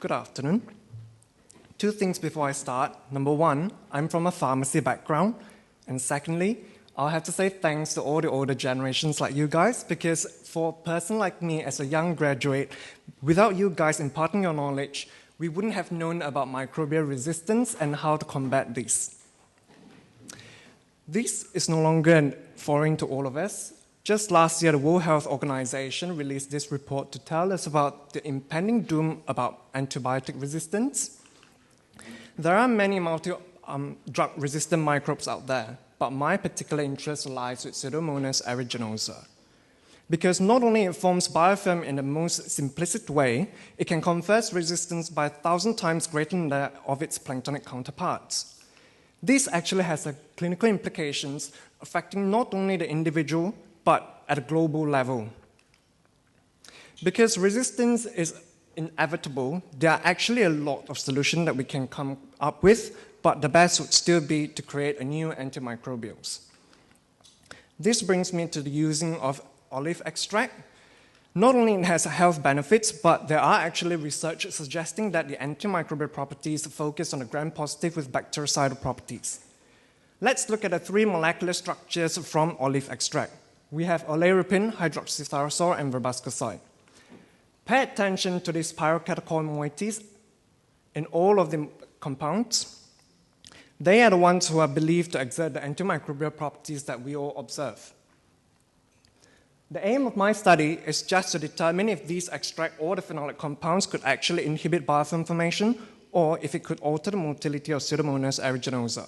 Good afternoon. Two things before I start. Number one, I'm from a pharmacy background. And secondly, I'll have to say thanks to all the older generations like you guys, because for a person like me as a young graduate, without you guys imparting your knowledge, we wouldn't have known about microbial resistance and how to combat this. This is no longer foreign to all of us. Just last year, the World Health Organization released this report to tell us about the impending doom about antibiotic resistance. There are many multi-drug-resistant microbes out there, but my particular interest lies with Pseudomonas aeruginosa. Because not only it forms biofilm in the most simplistic way, it can confer resistance by 1,000 times greater than that of its planktonic counterparts. This actually has clinical implications affecting not only the individual, but at a global level. Because resistance is inevitable, there are actually a lot of solutions that we can come up with, but the best would still be to create a new antimicrobials. This brings me to the using of olive extract. Not only it has health benefits, but there are actually research suggesting that the antimicrobial properties focus on the gram-positive with bactericidal properties. Let's look at the three molecular structures from olive extract. We have oleuropein, hydroxytyrosol, and verbascoside. Pay attention to these pyrocatechol moieties in all of the compounds. They are the ones who are believed to exert the antimicrobial properties that we all observe. The aim of my study is just to determine if these extract or the phenolic compounds could actually inhibit biofilm formation or if it could alter the motility of Pseudomonas aeruginosa.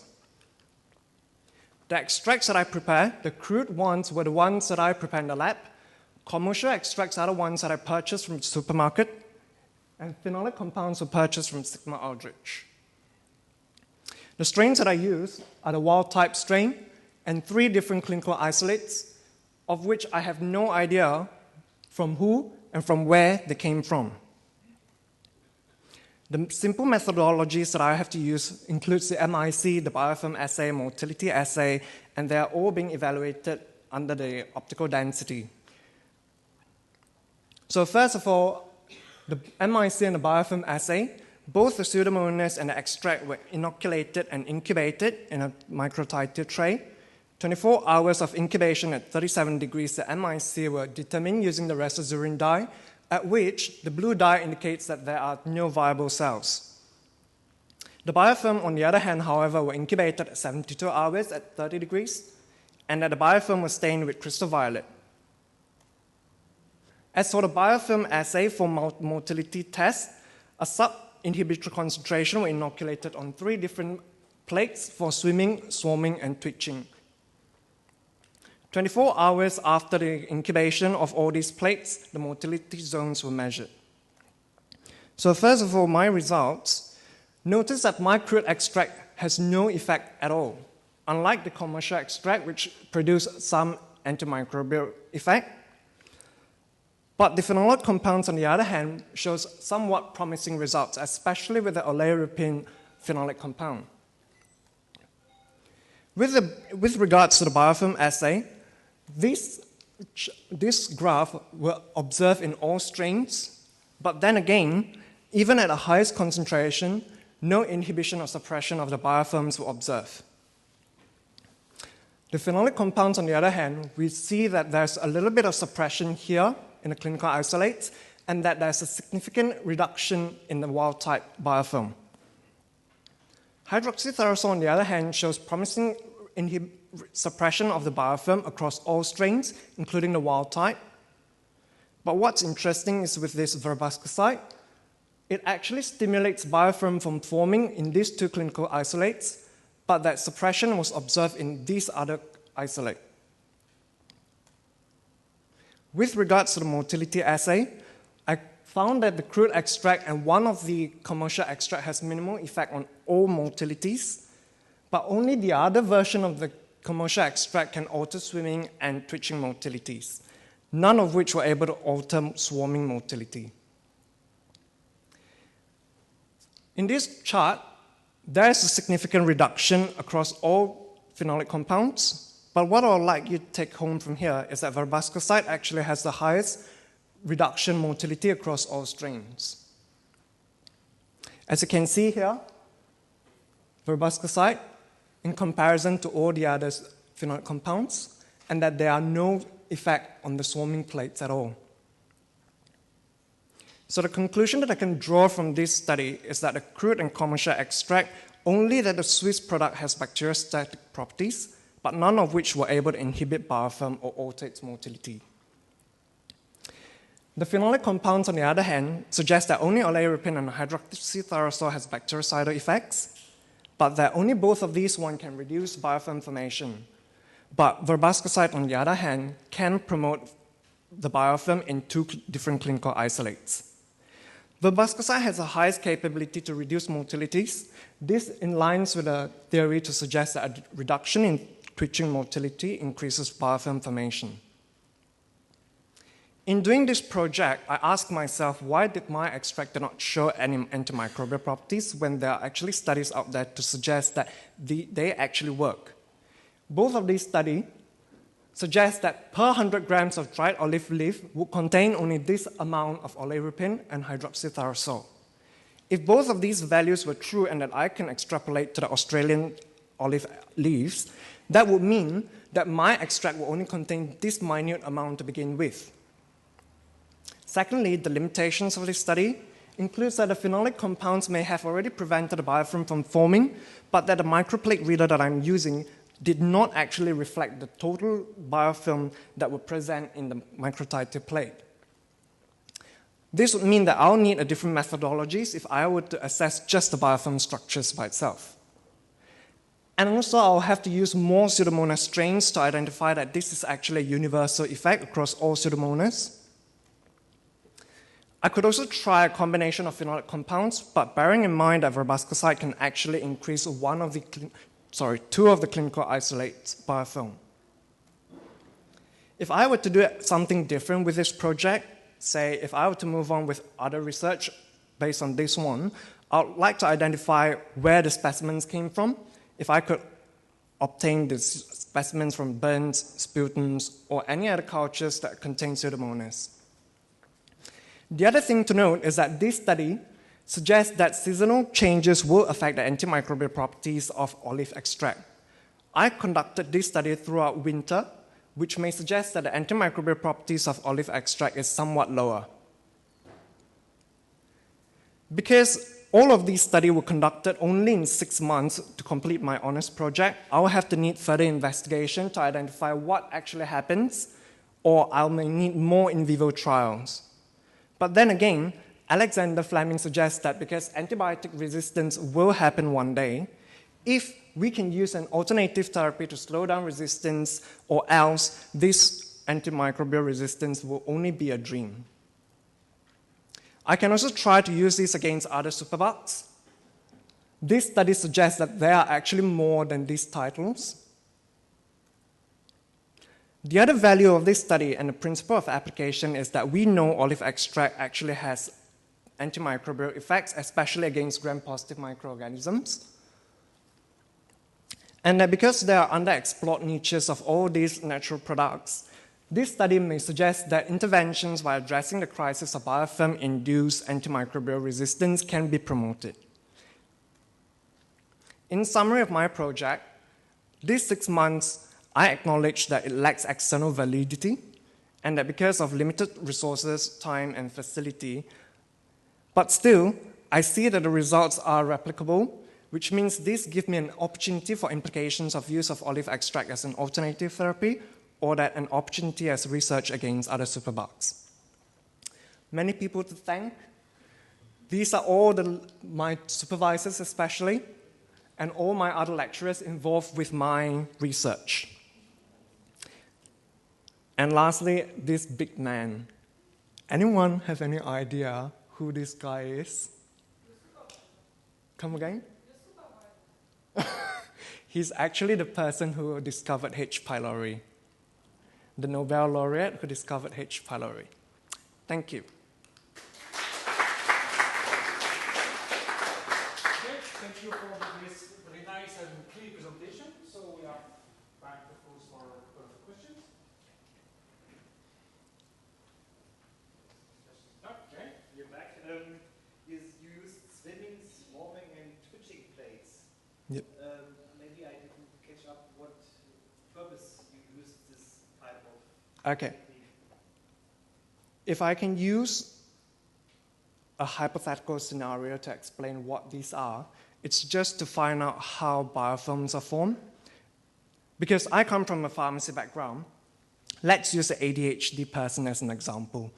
The extracts that I prepare, the crude ones were the ones that I prepare in the lab. Commercial extracts are the ones that I purchased from the supermarket, and phenolic compounds were purchased from Sigma Aldrich. The strains that I use are the wild-type strain and 3 different clinical isolates, of which I have no idea from who and from where they came from. The simple methodologies that I have to use includes the MIC, the biofilm assay, motility assay, and they are all being evaluated under the optical density. So first of all, the MIC and the biofilm assay, both the Pseudomonas and the extract were inoculated and incubated in a microtiter tray. 24 hours of incubation at 37 degrees, the MIC were determined using the resozurin dye, at which the blue dye indicates that there are no viable cells. The biofilm, on the other hand, however, were incubated at 72 hours at 30 degrees, and that the biofilm was stained with crystal violet. As for the biofilm assay for motility test, a sub-inhibitory concentration were inoculated on 3 different plates for swimming, swarming, and twitching. 24 hours after the incubation of all these plates, the motility zones were measured. So first of all, my results, notice that my crude extract has no effect at all, unlike the commercial extract, which produced some antimicrobial effect. But the phenolic compounds, on the other hand, shows somewhat promising results, especially with the oleuropein phenolic compound. With regards to the biofilm assay, this graph were observed in all strains, but then again, even at the highest concentration, no inhibition or suppression of the biofilms were observed. The phenolic compounds, on the other hand, we see that there's a little bit of suppression here in the clinical isolates, and that there's a significant reduction in the wild-type biofilm. Hydroxytyrosol, on the other hand, shows promising suppression of the biofilm across all strains, including the wild type. But what's interesting is with this verbascoside, it actually stimulates biofilm from forming in these 2 clinical isolates, but that suppression was observed in these other isolates. With regards to the motility assay, I found that the crude extract and one of the commercial extract has minimal effect on all motilities, but only the other version of the commercial extract can alter swimming and twitching motilities, none of which were able to alter swarming motility. In this chart, there is a significant reduction across all phenolic compounds, but what I would like you to take home from here is that verbascoside actually has the highest reduction motility across all strains. As you can see here, verbascoside, in comparison to all the other phenolic compounds, and that there are no effect on the swarming plates at all. So the conclusion that I can draw from this study is that the crude and commercial extract, only that the Swiss product has bacteriostatic properties, but none of which were able to inhibit biofilm or alter its motility. The phenolic compounds, on the other hand, suggest that only oleurepin and hydroxythiazole has bactericidal effects, but that only both of these can reduce biofilm formation. But verbascoside, on the other hand, can promote the biofilm in two different clinical isolates. Verbascoside has the highest capability to reduce motilities. This aligns with a theory to suggest that a reduction in twitching motility increases biofilm formation. In doing this project, I asked myself, why did my extract not show any antimicrobial properties when there are actually studies out there to suggest that they actually work? Both of these studies suggest that per 100 grams of dried olive leaf would contain only this amount of oleuropein and hydroxythiazole. If both of these values were true and that I can extrapolate to the Australian olive leaves, that would mean that my extract will only contain this minute amount to begin with. Secondly, the limitations of this study includes that the phenolic compounds may have already prevented the biofilm from forming, but that the microplate reader that I'm using did not actually reflect the total biofilm that were present in the microtiter plate. This would mean that I'll need a different methodologies if I were to assess just the biofilm structures by itself. And also, I'll have to use more Pseudomonas strains to identify that this is actually a universal effect across all Pseudomonas. I could also try a combination of phenolic compounds, but bearing in mind that verbascoside can actually increase two of the clinical isolates biofilm. If I were to do something different with this project, say if I were to move on with other research based on this one, I'd like to identify where the specimens came from, if I could obtain the specimens from burns, sputums, or any other cultures that contain Pseudomonas. The other thing to note is that this study suggests that seasonal changes will affect the antimicrobial properties of olive extract. I conducted this study throughout winter, which may suggest that the antimicrobial properties of olive extract is somewhat lower. Because all of these studies were conducted only in 6 months to complete my honors project, I will have to need further investigation to identify what actually happens, or I may need more in vivo trials. But then again, Alexander Fleming suggests that because antibiotic resistance will happen one day, if we can use an alternative therapy to slow down resistance, or else this antimicrobial resistance will only be a dream. I can also try to use this against other superbugs. This study suggests that there are actually more than these titles. The other value of this study and the principle of application is that we know olive extract actually has antimicrobial effects, especially against gram-positive microorganisms. And that because there are underexplored niches of all these natural products, this study may suggest that interventions by addressing the crisis of biofilm-induced antimicrobial resistance can be promoted. In summary of my project, these 6 months, I acknowledge that it lacks external validity, and that because of limited resources, time, and facility, but still, I see that the results are replicable, which means this gives me an opportunity for implications of use of olive extract as an alternative therapy, or that an opportunity as research against other superbugs. Many people to thank. These are all my supervisors especially, and all my other lecturers involved with my research. And lastly, this big man. Anyone have any idea who this guy is? Come again? He's actually the person who discovered H. pylori, the Nobel laureate who discovered H. pylori. Thank you. Okay, thank you for this very nice and clear presentation. So we are back to close for questions. Okay, you're back. Is you used swimming Okay. If I can use a hypothetical scenario to explain what these are, it's just to find out how biofilms are formed. Because I come from a pharmacy background, let's use an ADHD person as an example.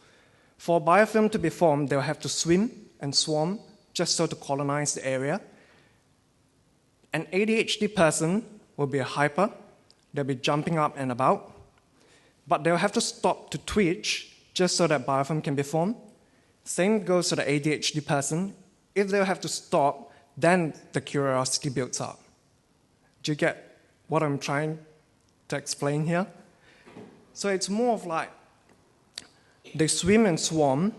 For biofilm to be formed, they'll have to swim and swarm just so to colonize the area. An ADHD person will be a hyper, they'll be jumping up and about, but they'll have to stop to twitch just so that biofilm can be formed. Same goes to the ADHD person. If they'll have to stop, then the curiosity builds up. Do you get what I'm trying to explain here? So it's more of like they swim and swarm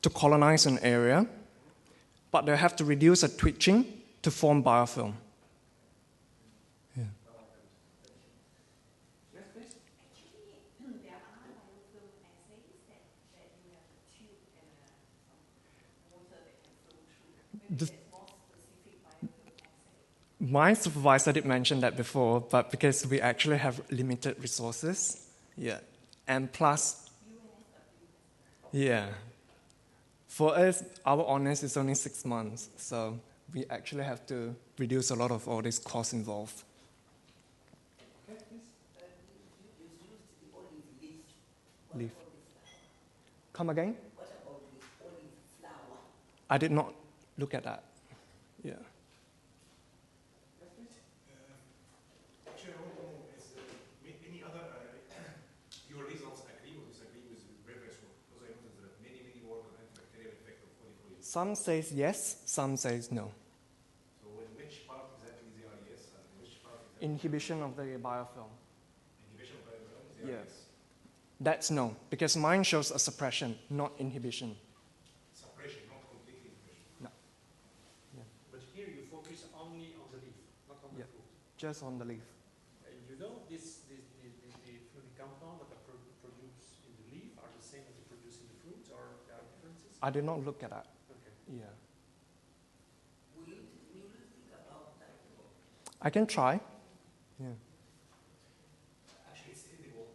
to colonize an area, but they have to reduce the twitching to form biofilm. Yeah. Yes, please. Actually, there are biofilm assays that you have a tube and some water that can flow through. Maybe there's more specific biofilm assay. My supervisor did mention that before, but because we actually have limited resources, yeah, and plus, yeah, for us, our honors is only 6 months, so we actually have to reduce a lot of all these costs involved. Okay, please. You used the olive leaf. Leaf. Come again? What about with olive flower? I did not look at that. Yeah. Yes, please. Actually, I want to know is any other your results agree or disagree with previous work? Because I noticed that many work on antibacterial effect of olive oil. Some says yes, some says no. So in which part exactly they are yes and which part exactly Inhibition of the biofilm. inhibition of biofilm they are Yeah. yes? That's no, because mine shows a suppression, not inhibition. Suppression, not completely inhibition. No, But here you focus only on the leaf, not on Yeah. the fruit. just on the leaf. And you know the fluid compound that are produced in the leaf are the same as they produce in the fruit, or there are differences? I did not look at that. Okay. Yeah. Will you think about that? I can try. Yeah. Actually, it's edible.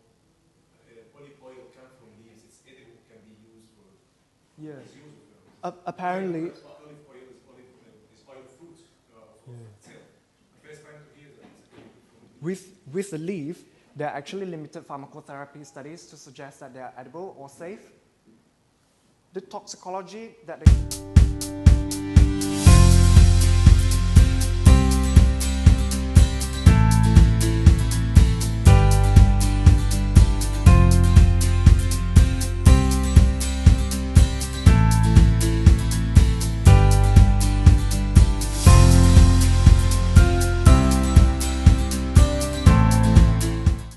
Olive oil comes from leaves. It's edible. Can be used for. Yeah. It's useful. Apparently, Olive oil is oil fruit of itself. The first time to hear that it's edible. with the leaf, there are actually limited pharmacotherapy studies to suggest that they are edible or safe. The toxicology that they